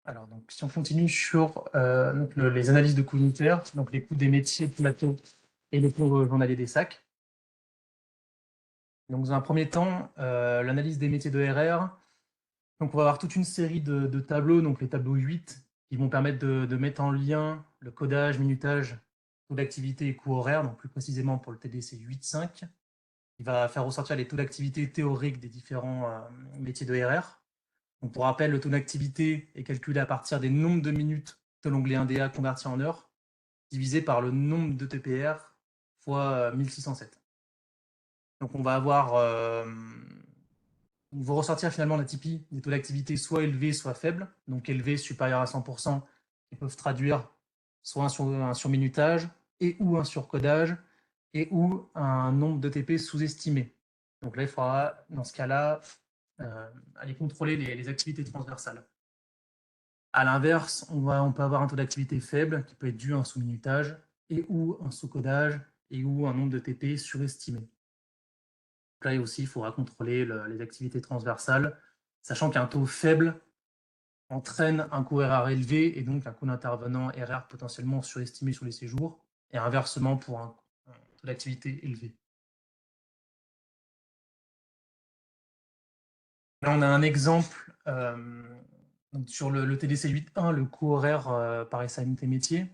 Alors, donc, si on continue sur donc, les analyses de coûts unitaires, donc les coûts des métiers de plateau et les coûts journaliers des sacs. Donc, dans un premier temps, l'analyse des métiers de RR. Donc, on va avoir toute une série de tableaux, donc les tableaux 8, qui vont permettre de mettre en lien le codage, minutage, taux d'activité et coût horaire, donc plus précisément pour le TDC 8.5. Il va faire ressortir les taux d'activité théoriques des différents métiers de RR. Donc, pour rappel, le taux d'activité est calculé à partir des nombres de minutes de l'onglet 1DA converti en heures, divisé par le nombre de TPR fois 1607. Donc on va avoir, on va ressortir finalement la typie des taux d'activité soit élevés, soit faibles. Donc élevés, supérieurs à 100%, qui peuvent traduire soit un surminutage et ou un surcodage et ou un nombre de TP sous-estimé. Donc là, il faudra, dans ce cas-là, aller contrôler les activités transversales. À l'inverse, on peut avoir un taux d'activité faible qui peut être dû à un sous-minutage et ou un sous-codage et ou un nombre de TP surestimé. Là aussi, il faudra contrôler les activités transversales, sachant qu'un taux faible entraîne un coût RR élevé et donc un coût d'intervenant RR potentiellement surestimé sur les séjours, et inversement pour un taux d'activité élevé. Là, on a un exemple donc sur le TDC 8.1, le coût horaire par SAMT métier.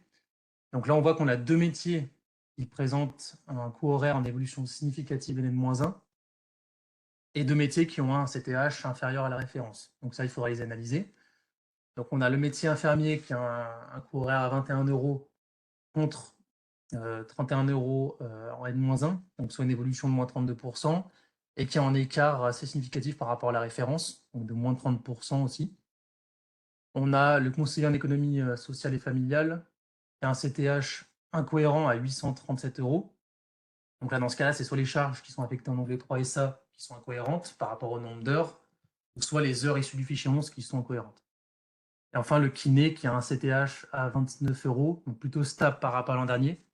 Donc là, on voit qu'on a deux métiers qui présentent un coût horaire en évolution significative N-1 et deux métiers qui ont un CTH inférieur à la référence. Donc ça, il faudra les analyser. Donc on a le métier infirmier qui a un coût horaire à 21 euros contre 31 euros en N-1, donc soit une évolution de moins 32%, et qui a un écart assez significatif par rapport à la référence, donc de moins 30% aussi. On a le conseiller en économie sociale et familiale qui a un CTH incohérent à 837 euros. Donc là, dans ce cas-là, c'est soit les charges qui sont affectées en onglet 3SA qui sont incohérentes par rapport au nombre d'heures, ou soit les heures issues du fichier 11 qui sont incohérentes. Et enfin, le kiné qui a un CTH à 29 euros, donc plutôt stable par rapport à l'an dernier,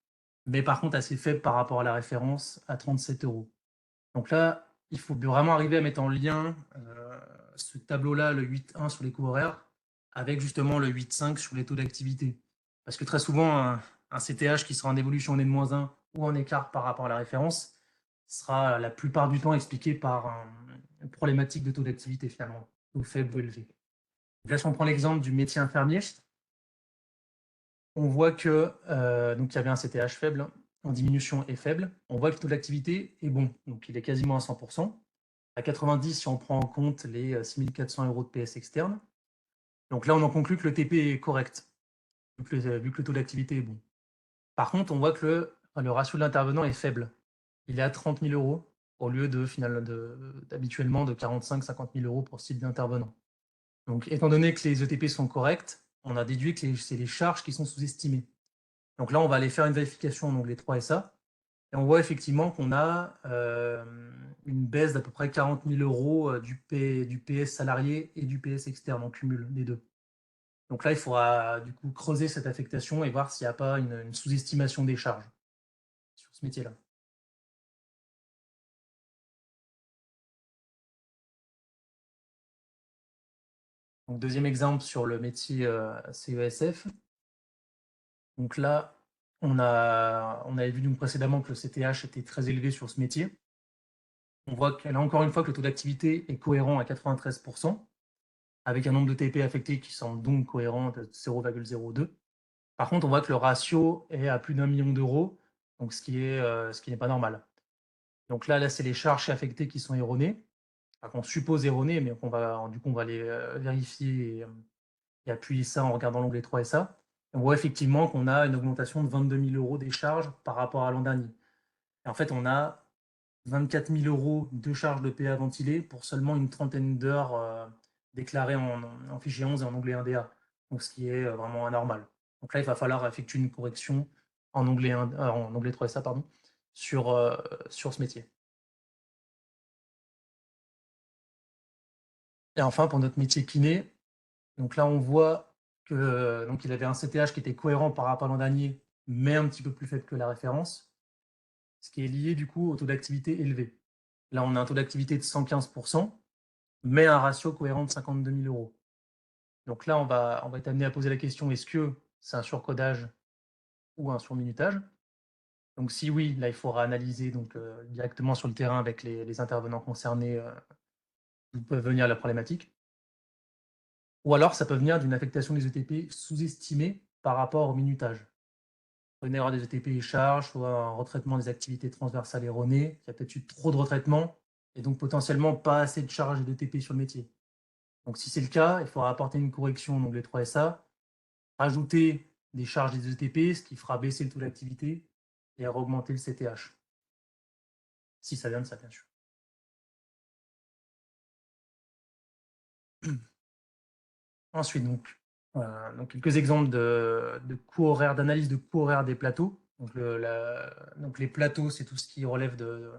mais par contre assez faible par rapport à la référence à 37 euros. Donc là, il faut vraiment arriver à mettre en lien ce tableau-là, le 8.1 sur les coûts horaires, avec justement le 8.5 sur les taux d'activité. Parce que très souvent, un CTH qui sera en évolution en N-1 ou en écart par rapport à la référence sera la plupart du temps expliqué par une problématique de taux d'activité finalement, taux faible ou élevé. Donc là, si on prend l'exemple du métier infirmier, on voit que donc il y avait un CTH faible en diminution et faible. On voit que le taux d'activité est bon, donc il est quasiment à 100%. À 90 si on prend en compte les 6400 euros de PS externe. Donc là, on en conclut que le TP est correct, vu que le taux d'activité est bon. Par contre, on voit que le ratio de l'intervenant est faible. Il est à 30 000 euros au lieu d'habituellement de 45-50 000 euros pour ce type d'intervenant. Donc, étant donné que les ETP sont corrects, on a déduit que c'est les charges qui sont sous-estimées. Donc là, on va aller faire une vérification en onglet 3SA. Et on voit effectivement qu'on a une baisse d'à peu près 40 000 euros du PS salarié et du PS externe en cumul des deux. Donc là, il faudra du coup creuser cette affectation et voir s'il n'y a pas une sous-estimation des charges sur ce métier-là. Donc, deuxième exemple sur le métier CESF. Donc là, on avait vu donc précédemment que le CTH était très élevé sur ce métier. On voit là encore une fois que le taux d'activité est cohérent à 93%, avec un nombre de TP affectés qui semble donc cohérent de 0,02. Par contre, on voit que le ratio est à plus d'1 million d'euros, donc ce qui n'est pas normal. Donc là, c'est les charges affectées qui sont erronées, enfin, qu'on suppose erronées, mais du coup, on va les vérifier et appuyer ça en regardant l'onglet 3SA. On voit effectivement qu'on a une augmentation de 22 000 euros des charges par rapport à l'an dernier. Et en fait, on a 24 000 euros de charges de PA ventilées pour seulement une trentaine d'heures déclarées en fichier 11 et en onglet 1DA, donc ce qui est vraiment anormal. Donc là, il va falloir effectuer une correction en onglet 3SA pardon, sur ce métier. Et enfin, pour notre métier kiné, donc là, on voit que donc il avait un CTH qui était cohérent par rapport à l'an dernier, mais un petit peu plus faible que la référence, ce qui est lié du coup au taux d'activité élevé. Là, on a un taux d'activité de 115%, mais un ratio cohérent de 52 000 euros. Donc là, on va être amené à poser la question, est-ce que c'est un surcodage ou un surminutage? Donc si oui, là, il faudra analyser donc, directement sur le terrain avec les intervenants concernés, d'où peut venir la problématique. Ou alors ça peut venir d'une affectation des ETP sous-estimée par rapport au minutage. Une erreur des ETP et charges, soit un retraitement des activités transversales erronées, il y a peut-être eu trop de retraitement et donc potentiellement pas assez de charges d'ETP sur le métier. Donc si c'est le cas, il faudra apporter une correction donc les 3SA, rajouter des charges des ETP, ce qui fera baisser le taux d'activité et augmenter le CTH. Si ça vient de ça, bien sûr. Ensuite, donc quelques exemples de coûts horaires, d'analyse de coûts horaires des plateaux. Donc les plateaux, c'est tout ce qui relève de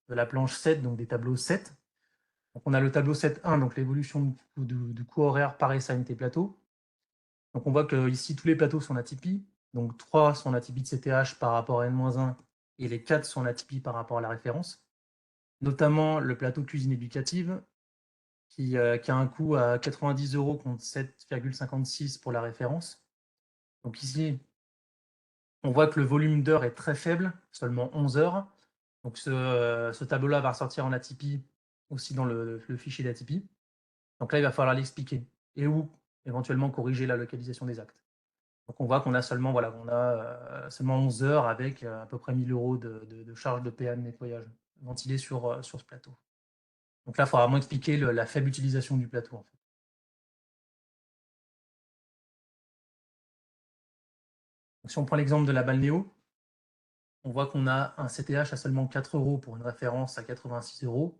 la planche 7, donc des tableaux 7. Donc on a le tableau 7.1, donc l'évolution du coût horaire par SA unité plateau. Donc on voit que ici tous les plateaux sont atypiques. Donc 3 sont atypiques de CTH par rapport à N-1 et les 4 sont atypiques par rapport à la référence. Notamment le plateau cuisine éducative, qui a un coût à 90 € contre 7,56 pour la référence. Donc ici, on voit que le volume d'heures est très faible, seulement 11 heures. Donc ce tableau-là va ressortir en atypie aussi dans le fichier d'atypie. Donc là, il va falloir l'expliquer et ou éventuellement corriger la localisation des actes. Donc on voit qu'on a seulement, voilà, seulement 11 heures avec à peu près 1000 € de charge de PA de nettoyage ventilé sur ce plateau. Donc là, il faudra vraiment expliquer la faible utilisation du plateau, en fait. Donc, si on prend l'exemple de la balnéo, on voit qu'on a un CTH à seulement 4 € pour une référence à 86 €.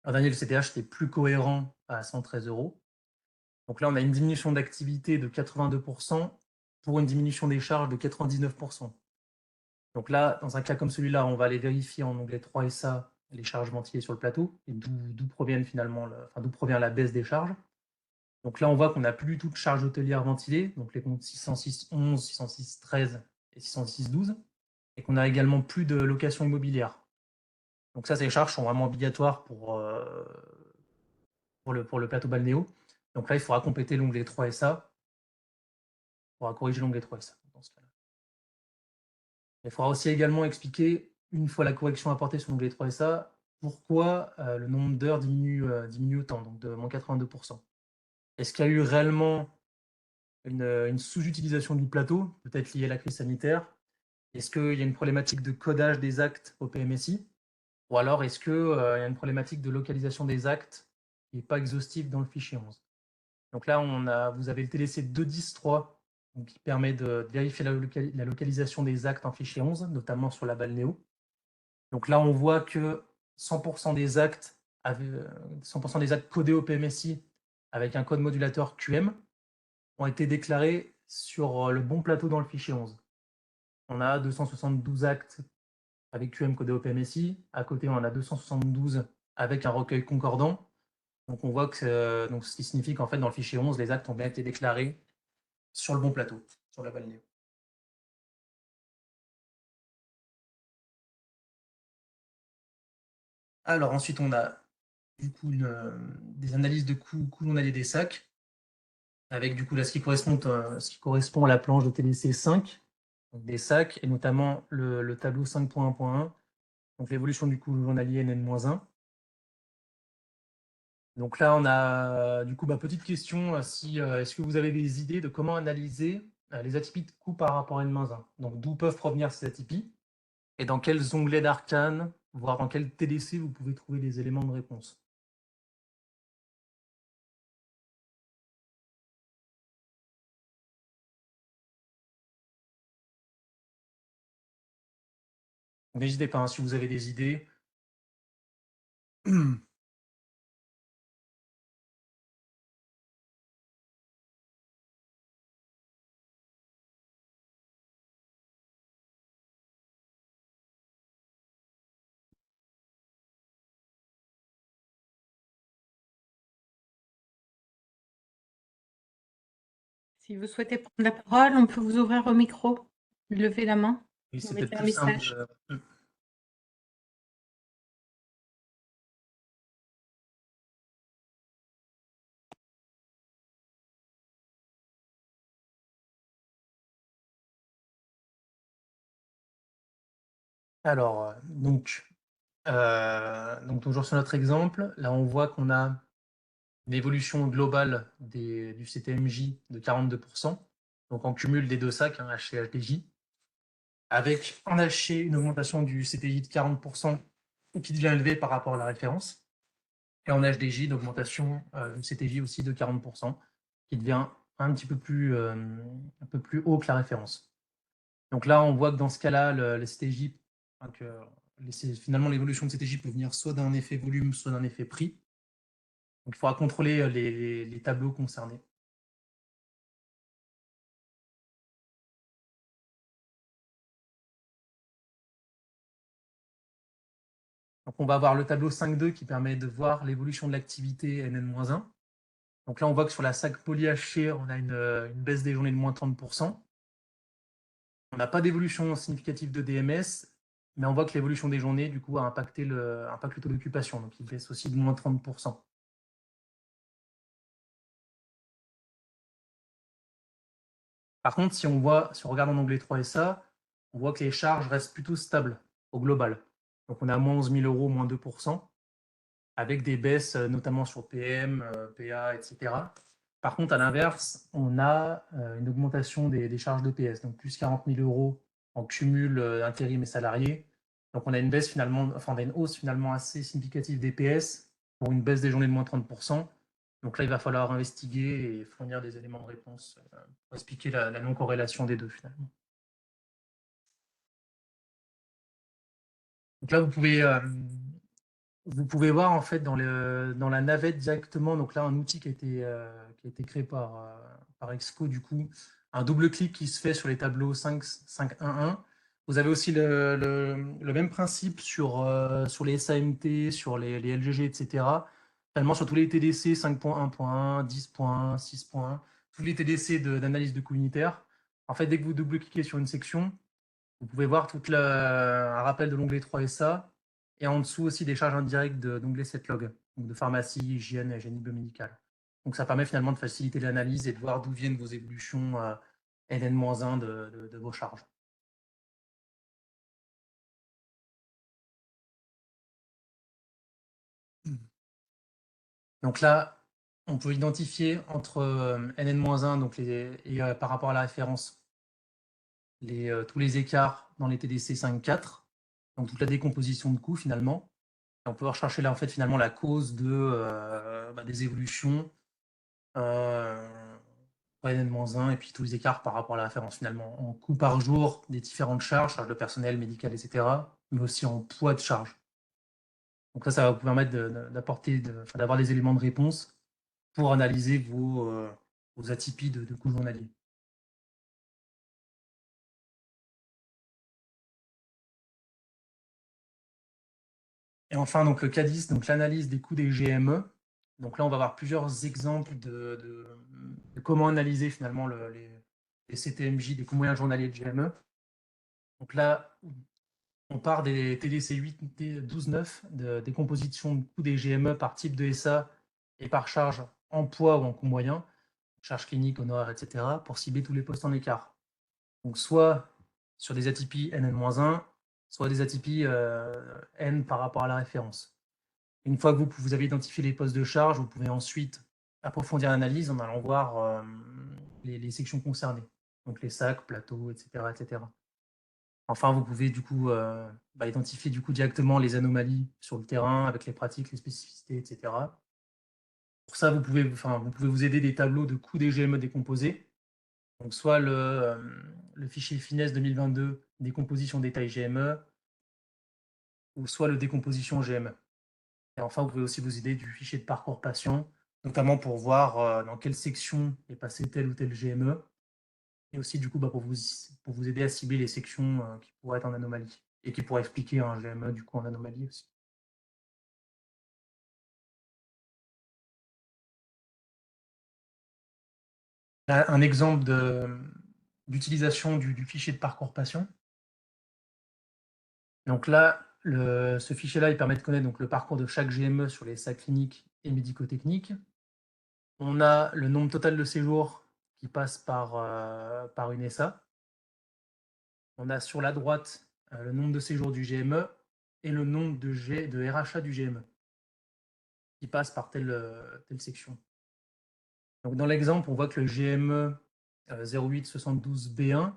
L'an dernier, le CTH était plus cohérent à 113 €. Donc là, on a une diminution d'activité de 82% pour une diminution des charges de 99%. Donc là, dans un cas comme celui-là, on va aller vérifier en onglet 3SA les charges ventilées sur le plateau et d'où provient la baisse des charges. Donc là, on voit qu'on n'a plus du tout de charges hôtelières ventilées, donc les comptes 606.11, 606.13 et 606.12, et qu'on a également plus de location immobilière. Donc ça, ces charges sont vraiment obligatoires pour le plateau balnéo. Donc là, il faudra compléter l'onglet 3SA. Il faudra corriger l'onglet 3SA dans ce cas-là. Il faudra aussi également expliquer, une fois la correction apportée sur l'onglet 3SA, pourquoi le nombre d'heures diminue autant, donc de moins 82%. Est-ce qu'il y a eu réellement une sous-utilisation du plateau, peut-être liée à la crise sanitaire? Est-ce qu'il y a une problématique de codage des actes au PMSI? Ou alors est-ce qu'il y a une problématique de localisation des actes qui n'est pas exhaustive dans le fichier 11? Donc là, vous avez le TDC 2.10.3 qui permet de vérifier la localisation des actes en fichier 11, notamment sur la balnéo. Donc là, on voit que 100% des actes codés au PMSI avec un code modulateur QM ont été déclarés sur le bon plateau dans le fichier 11. On a 272 actes avec QM codé au PMSI. À côté, on en a 272 avec un recueil concordant. Donc on voit que ce qui signifie qu'en fait, dans le fichier 11, les actes ont bien été déclarés sur le bon plateau, sur la balnéo. Alors ensuite, on a du coup des analyses de coûts journaliers des sacs, avec du coup là ce qui correspond à la planche de TDC 5, donc des sacs, et notamment le tableau 5.1.1, donc l'évolution du coût journalier NN-1. Donc là, on a du coup ma petite question, est-ce que vous avez des idées de comment analyser les atypies de coûts par rapport à N-1? Donc d'où peuvent provenir ces atypies et dans quels onglets d'Arcane, voire dans quel TDC vous pouvez trouver des éléments de réponse? N'hésitez pas, hein, si vous avez des idées. Si vous souhaitez prendre la parole, on peut vous ouvrir au micro. Levez la main. Oui, Vous c'est mettez peut-être un plus simple. message. Alors, donc toujours sur notre exemple, là on voit qu'on a une évolution globale du CTMJ de 42%, donc en cumul des deux sacs, hein, HC et HDJ, avec en HC une augmentation du CTI de 40% qui devient élevé par rapport à la référence, et en HDJ une augmentation du CTJ aussi de 40%, qui devient un peu plus haut que la référence. Donc là, on voit que dans ce cas-là, le CTJ, finalement, l'évolution de CTJ peut venir soit d'un effet volume, soit d'un effet prix. Donc il faudra contrôler les tableaux concernés. Donc on va avoir le tableau 5.2 qui permet de voir l'évolution de l'activité NN-1. Donc là, on voit que sur la SAC poly-HC, on a une baisse des journées de moins 30%. On n'a pas d'évolution significative de DMS, mais on voit que l'évolution des journées, du coup, impacte le taux d'occupation. Donc il baisse aussi de moins 30%. Par contre, si on regarde en onglet 3SA, on voit que les charges restent plutôt stables au global. Donc on a moins 11 000 €, moins 2%, avec des baisses notamment sur PM, PA, etc. Par contre, à l'inverse, on a une augmentation des charges de PS, donc plus 40 000 € en cumul intérim et salariés. Donc on a une hausse finalement assez significative des PS pour une baisse des journées de moins 30%. Donc là, il va falloir investiguer et fournir des éléments de réponse pour expliquer la non-corrélation des deux finalement. Donc là, vous pouvez voir en fait dans la navette directement, donc là un outil qui a été créé par Exco, du coup, un double clic qui se fait sur les tableaux 5.1.1. Vous avez aussi le même principe sur les SAMT, sur les LGG, etc. Finalement, sur tous les TDC 5.1.1, 10.1, 6.1, tous les TDC d'analyse de coûts unitaires. En fait, dès que vous double-cliquez sur une section, vous pouvez voir un rappel de l'onglet 3SA et en dessous aussi des charges indirectes d'onglet 7log, donc de pharmacie, hygiène et génie biomédical. Donc ça permet finalement de faciliter l'analyse et de voir d'où viennent vos évolutions NN-1 de vos charges. Donc là, on peut identifier entre NN-1 donc par rapport à la référence tous les écarts dans les TDC 5.4, donc toute la décomposition de coûts finalement. Et on peut rechercher là en fait finalement la cause des évolutions NN-1 et puis tous les écarts par rapport à la référence finalement en coût par jour des différentes charges de personnel, médical, etc., mais aussi en poids de charge. Donc ça va vous permettre d'avoir des éléments de réponse pour analyser vos atypies de coûts journaliers. Et enfin, donc le CADIS, donc l'analyse des coûts des GME. Donc là, on va avoir plusieurs exemples de comment analyser finalement les CTMJ, des coûts moyens journaliers de GME. Donc là, on part des TDC 8, 12.9, des compositions de coûts des GME par type de SA et par charge en poids ou en coût moyen, charge clinique, honoraire, etc., pour cibler tous les postes en écart. Donc soit sur des atypies NN-1, soit des atypies N par rapport à la référence. Une fois que vous avez identifié les postes de charge, vous pouvez ensuite approfondir l'analyse en allant voir les sections concernées, donc les sacs, plateaux, etc., etc. Enfin, vous pouvez du coup identifier directement les anomalies sur le terrain avec les pratiques, les spécificités, etc. Pour ça, vous pouvez vous aider des tableaux de coûts des GME décomposés. Donc soit le fichier finesse 2022 décomposition détail GME, ou soit le décomposition GME. Et enfin, vous pouvez aussi vous aider du fichier de parcours patient, notamment pour voir dans quelle section est passé tel ou tel GME, et aussi du coup pour vous aider à cibler les sections qui pourraient être en anomalie, et qui pourraient expliquer un GME du coup en anomalie aussi. Là, un exemple d'utilisation du fichier de parcours patient. Donc là, ce fichier-là, il permet de connaître donc, le parcours de chaque GME sur les sacs cliniques et médico-techniques. On a le nombre total de séjours qui passe par une SA. On a sur la droite le nombre de séjours du GME et le nombre de RHA du GME qui passe par telle section. Donc dans l'exemple, on voit que le GME 0872B1,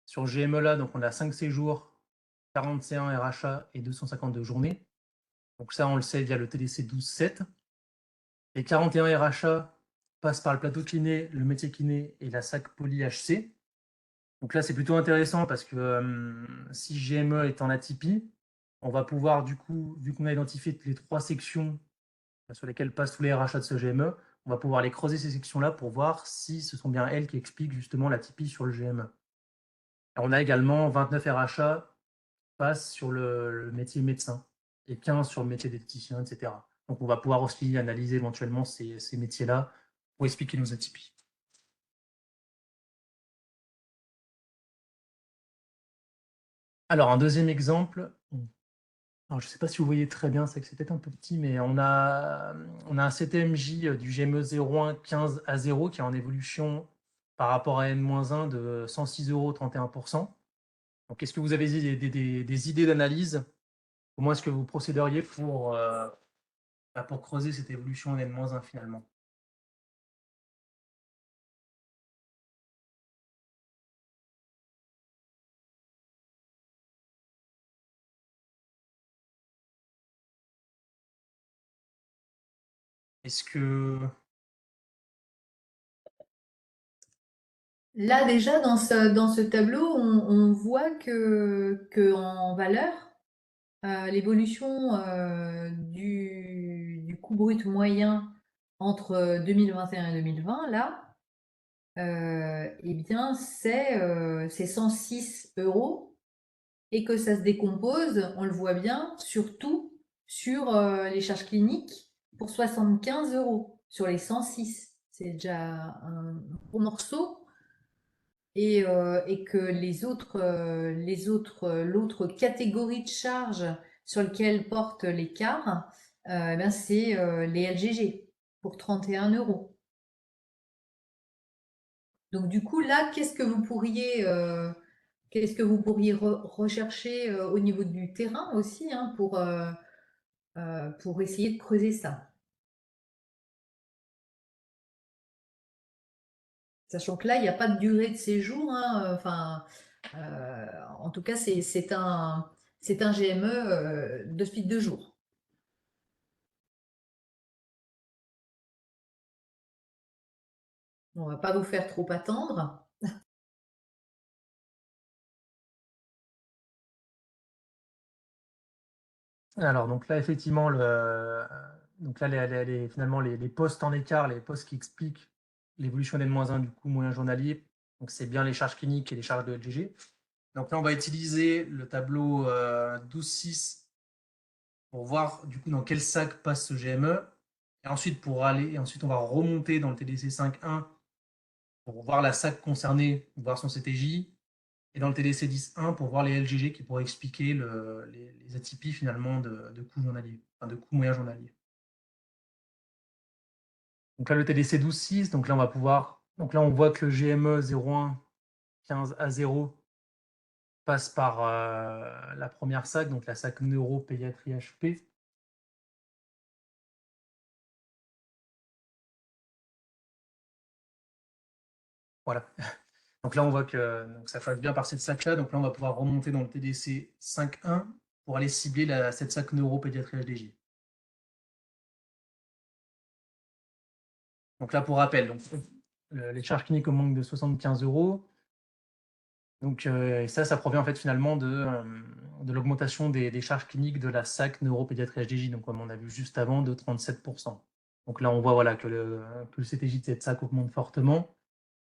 sur le GME là, donc on a 5 séjours, 41 RHA et 252 journées. Donc ça, on le sait via le TDC 12.7. Les 41 RHA passent par le plateau kiné, le métier kiné et la SAC poly HC. Donc là, c'est plutôt intéressant parce que si GME est en atypie, on va pouvoir, du coup, vu qu'on a identifié les 3 sections sur lesquelles passent tous les RHA de ce GME, on va pouvoir aller creuser ces sections-là pour voir si ce sont bien elles qui expliquent justement l'atypie sur le GME. Et on a également 29 RHA qui passent sur le métier médecin et 15 sur le métier d'électricien, etc. Donc on va pouvoir aussi analyser éventuellement ces métiers-là pour expliquer nos atypies. Alors un deuxième exemple, alors, je ne sais pas si vous voyez très bien, c'est que c'est peut-être un peu petit, mais on a un CTMJ du GME 01 15 à 0 qui est en évolution par rapport à N-1 de 106,31 €. Donc, est-ce que vous avez des idées d'analyse? Comment est-ce que vous procéderiez pour creuser cette évolution en N-1 finalement? Est-ce que... Là, déjà, dans ce tableau, on voit que en valeur, l'évolution du coût brut moyen entre 2021 et 2020, là, eh bien, c'est 106 € et que ça se décompose, on le voit bien, surtout sur les charges cliniques pour 75 € sur les 106. C'est déjà un gros morceau. Et que l'autre catégorie de charges sur lequel porte l'écart, eh ben c'est les LGG pour 31 €. Donc du coup là, qu'est-ce que vous pourriez rechercher au niveau du terrain aussi, hein, pour essayer de creuser ça. Sachant que là, il n'y a pas de durée de séjour, hein, enfin, en tout cas, c'est un GME d'hospice de jour. On va pas vous faire trop attendre. Alors, donc là, effectivement, donc là, finalement, les postes en écart, les postes qui expliquent l'évolution d'N-1 du coût moyen journalier, donc c'est bien les charges cliniques et les charges de LGG. Donc là, on va utiliser le tableau 12.6 pour voir du coup dans quel sac passe ce GME. Et ensuite, on va remonter dans le TDC 5.1 pour voir la SAC concernée, voir son CTJ. Et dans le TDC 10.1 pour voir les LGG qui pourraient expliquer les atypies finalement de coût journalier, enfin de coût moyen journalier. Donc là, le TDC 12.6, donc là, on voit que le GME 01 15 à 0 passe par la première SAC, donc la SAC neuro pédiatrie HP. Voilà. Donc là, on voit que ça passe bien par cette SAC-là. Donc là, on va pouvoir remonter dans le TDC 5.1 pour aller cibler cette SAC neuro pédiatrie HDJ. Donc là, pour rappel, les charges cliniques augmentent de 75 €. Donc, et ça provient en fait finalement de l'augmentation des charges cliniques de la SAC neuropédiatrie HDJ, donc comme on a vu juste avant, de 37%. Donc là, on voit voilà, que le CTJ de cette SAC augmente fortement.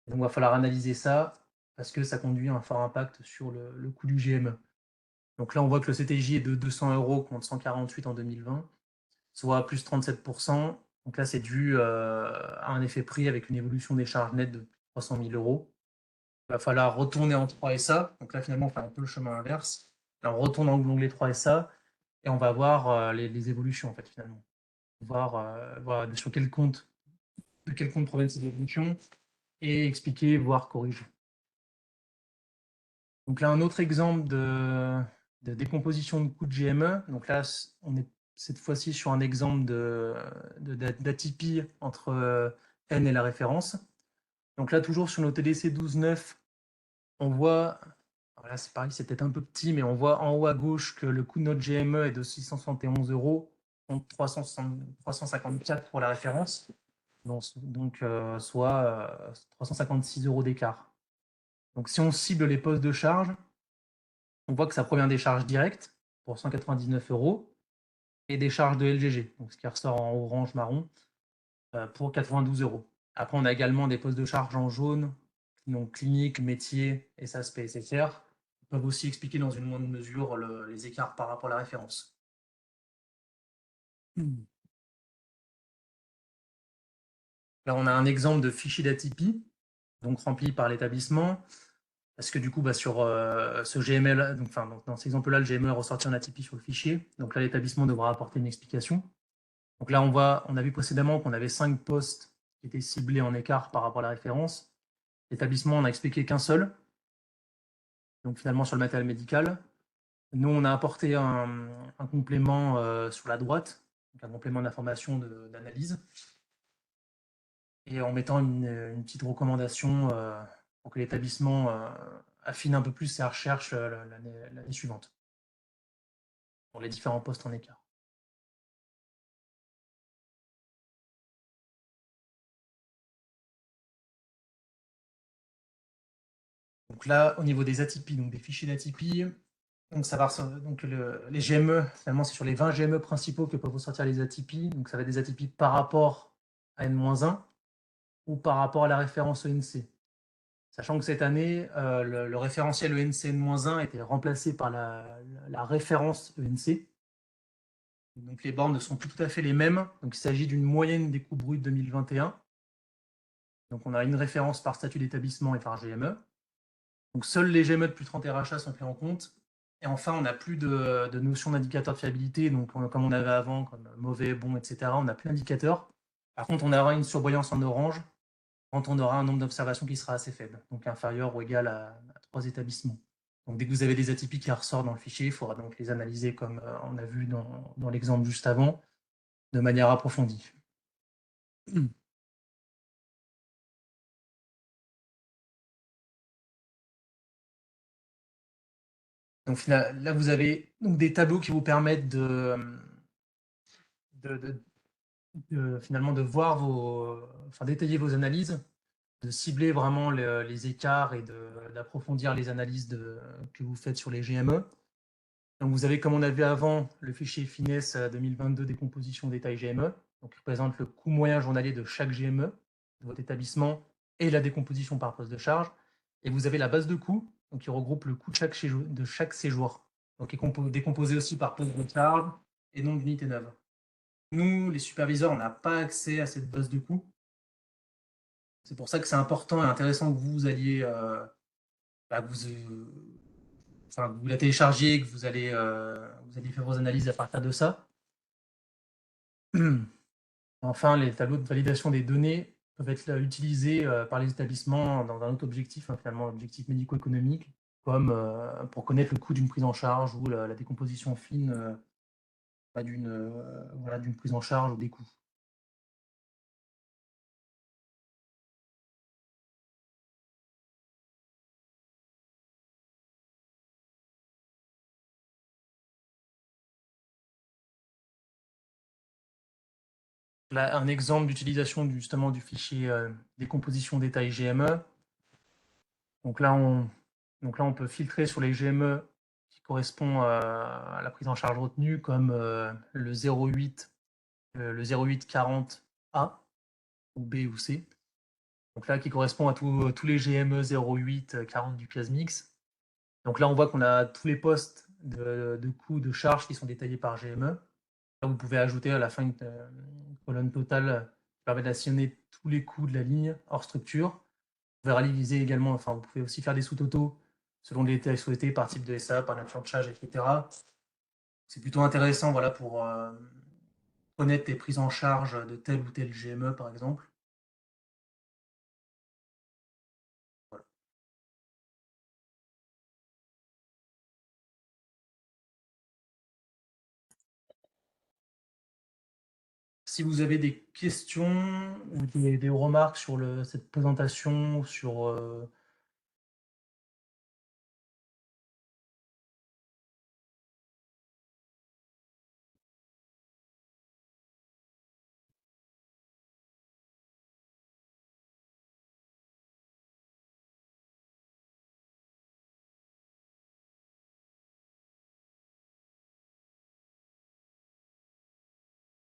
Donc, il va falloir analyser ça parce que ça conduit à un fort impact sur le coût du GME. Donc là, on voit que le CTJ est de 200 € contre 148 en 2020, soit plus 37%. Donc là, c'est dû à un effet prix avec une évolution des charges nettes de 300 000 €. Il va falloir retourner en 3SA. Donc là, finalement, on fait un peu le chemin inverse. Là, on retourne dans l'onglet 3SA et on va voir les évolutions, en fait, finalement. Voir sur quel compte, de quel compte proviennent ces évolutions et expliquer, voire corriger. Donc là, un autre exemple de décomposition de coûts de GME. Donc là, on est cette fois-ci sur un exemple d'atypie entre N et la référence. Donc là, toujours sur nos TDC 12.9, on voit, alors là c'est pareil, c'est peut-être un peu petit, mais on voit en haut à gauche que le coût de notre GME est de 671 €, contre 354 pour la référence, donc soit 356 € d'écart. Donc si on cible les postes de charge, on voit que ça provient des charges directes pour 199 € et des charges de LGG, donc ce qui ressort en orange marron, pour 92 €. Après, on a également des postes de charge en jaune, donc clinique, métier, SASP, SFR, qui peuvent aussi expliquer dans une moindre mesure les écarts par rapport à la référence. Là, on a un exemple de fichier d'atypie, donc rempli par l'établissement, parce que du coup, sur ce GML, donc, dans cet exemple-là, le GML est ressorti en atypie sur le fichier. Donc là, l'établissement devra apporter une explication. Donc là, on a vu précédemment qu'on avait 5 postes qui étaient ciblés en écart par rapport à la référence. L'établissement n'a expliqué qu'un seul, donc finalement sur le matériel médical. Nous, on a apporté un complément sur la droite, donc un complément d'information d'analyse, et en mettant une petite recommandation pour que l'établissement affine un peu plus ses recherches l'année suivante, pour les différents postes en écart. Donc là, au niveau des atypies, donc des fichiers d'atypie, donc ça va donc les GME, finalement, c'est sur les 20 GME principaux que peuvent ressortir les atypies. Donc ça va être des atypies par rapport à N-1 ou par rapport à la référence ENC. Sachant que cette année, le référentiel ENC N-1 était remplacé par la référence ENC. Donc les bornes ne sont plus tout à fait les mêmes. Donc il s'agit d'une moyenne des coûts bruts 2021. Donc on a une référence par statut d'établissement et par GME. Donc seuls les GME de plus de 30 RHA sont pris en compte. Et enfin, on n'a plus de notion d'indicateur de fiabilité, donc comme on avait avant, comme mauvais, bon, etc. On n'a plus d'indicateur. Par contre, on aura une surbrillance en orange quand on aura un nombre d'observations qui sera assez faible, donc inférieur ou égal à 3 établissements. Donc dès que vous avez des atypies qui ressortent dans le fichier, il faudra donc les analyser comme on a vu dans l'exemple juste avant, de manière approfondie. Donc là, vous avez donc des tableaux qui vous permettent finalement de voir détailler vos analyses, de cibler vraiment les écarts et d'approfondir les analyses que vous faites sur les GME. Donc vous avez, comme on a vu avant, le fichier Finesse 2022 décomposition détail GME, donc qui représente le coût moyen journalier de chaque GME de votre établissement et la décomposition par poste de charge. Et vous avez la base de coûts, donc qui regroupe le coût de chaque séjour, donc qui est décomposé aussi par poste de charge et nombre d'unités neuves. Nous, les superviseurs, on n'a pas accès à cette base de coûts. C'est pour ça que c'est important et intéressant que vous alliez, vous la téléchargiez, que vous allez faire vos analyses à partir de ça. Enfin, les tableaux de validation des données peuvent être utilisés par les établissements dans un autre objectif, finalement, l'objectif médico-économique, comme pour connaître le coût d'une prise en charge ou la décomposition fine d'une prise en charge ou des coûts. Là, un exemple d'utilisation justement du fichier décomposition détail GME. Donc là, on peut filtrer sur les GME qui correspondent à la prise en charge retenue, comme le 0840A ou B ou C. Donc là, qui correspond à tous les GME 0840 du CASMIX. Donc là, on voit qu'on a tous les postes de coûts de charge qui sont détaillés par GME. Là, vous pouvez ajouter à la fin une colonne totale qui permet d'assigner tous les coûts de la ligne hors structure. Vous pouvez réaliser également, vous pouvez aussi faire des sous-totaux selon les détails souhaités par type de SA, par nature de charge, etc. C'est plutôt intéressant pour connaître les prises en charge de tel ou tel GME, par exemple. Voilà. si vous avez des questions ou des remarques sur cette présentation, sur